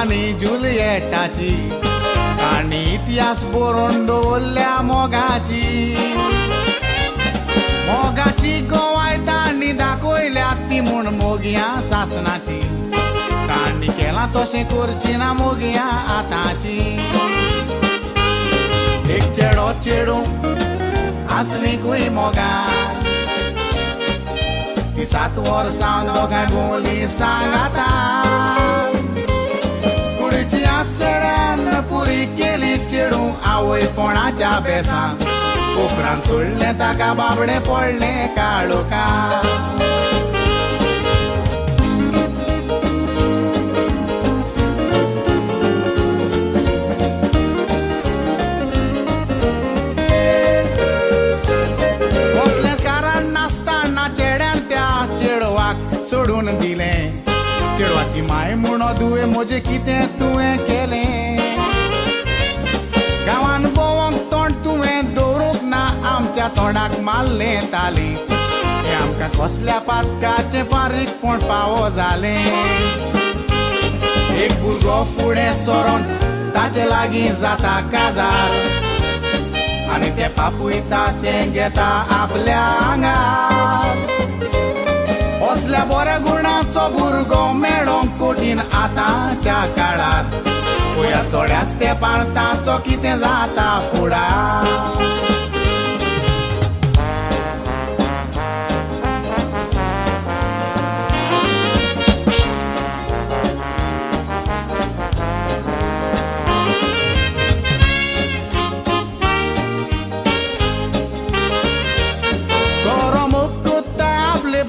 आनी जुलियेटाची काणी इतिहास बरोवन दवरल्या मोगाची गोवायतांनी दाखयल्या ती म्हूण मोगयां सासणाची तांणी केलां तशें करची ना मोगयां आतांची एक चेडो चेडू आसलींकूय मोगान ती 7 वर्सां दोगांय भोंवली सांगाता कुडीची आस चेड्यान पुरी केली चेडू आवयपणाच्या बेसांत उपरांत सोडलें ताका बाबडें पडलें काळोखान कसलेंच कारण नासतना चेड्यान त्या चेडवाक सोडून दिलें चेडवाची माय म्हणो दुवे म्हजें कितें तुवें केलें गांवान बोवंक तोंड तुवें दवरूंक ना आमच्या तोंडाक मारलें ताली हें आमकां कसल्या पातकाचें बारीकपण फावो जालें एक भुरगो फुडें सरोन ताचे लागीं जाता काजार आनी तें पापूय ताचें घेता आपल्या आंगार असल्या बऱ्या गुणाचो भुरगो मेळोंक कठीण आतांच्या काळार पळया थोड्याच तेंपार ताचो कितें जाता फुडार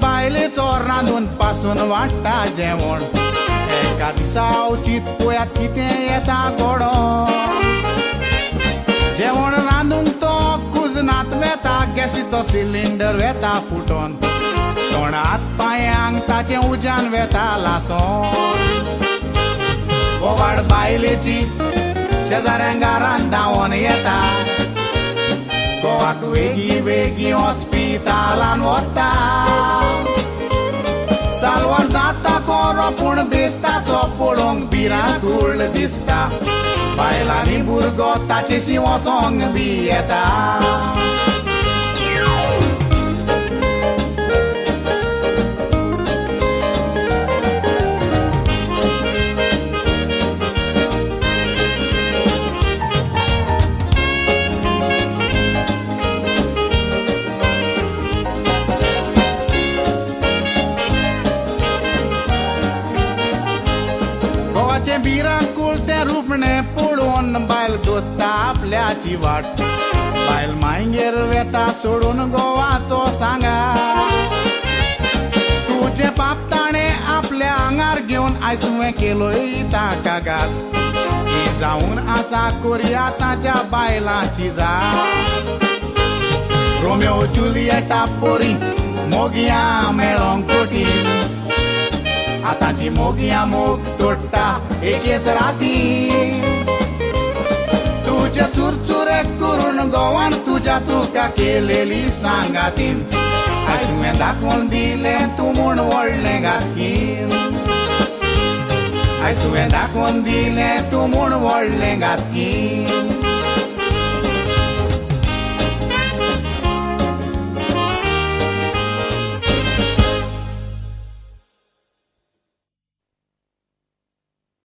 बायलेचो रांदून पासून वाडटा जेवण एका दिसा अवचीत पळयात कितें येता घोडो जेवण रांदूंक तो कुजनात वेता गॅसीचो सिलिंडर वेता फुटोन तोंडात पांयांक ताचें उज्यान वेता लासोन बोवाड बायलेची शेजाऱ्यांक घरांत धांवोन येता घोवाक वेगी वेगी हॉस्पिटलान व्हरता सालवार जाता कोरो पूण बेस्ताचो पळोवंक भिरांकूळ दिसता बायलांनी भुरगो ताचेशी वचोंक बी येता गोवाचें भिरांकूळ तें रूपणें पळोवन बायल दोत्ता आपल्याची वाट बायल मांयगेर वेता सोडून गोवाचो सांगार तुजें पाप ताणें आपल्या आंगार घेवन आयज तुवें केलोय ताका घात ही जावन आसा कोरया ताच्या बायलांची जात रोमियो जुलियेटा पोरी मोगयां मेळोंक कठीण आतांची मोगयां मोग तोडटा एकेच राती तुजे चुरचुरे करून गोवान तुज्या तुका केलेली सांगातीन आयज तुवें दाखोवन दिलें तूं म्हूण व्हडलें घातकीन आयज तुवें दाखोवन दिलें तूं म्हूण व्हडलें घातकीन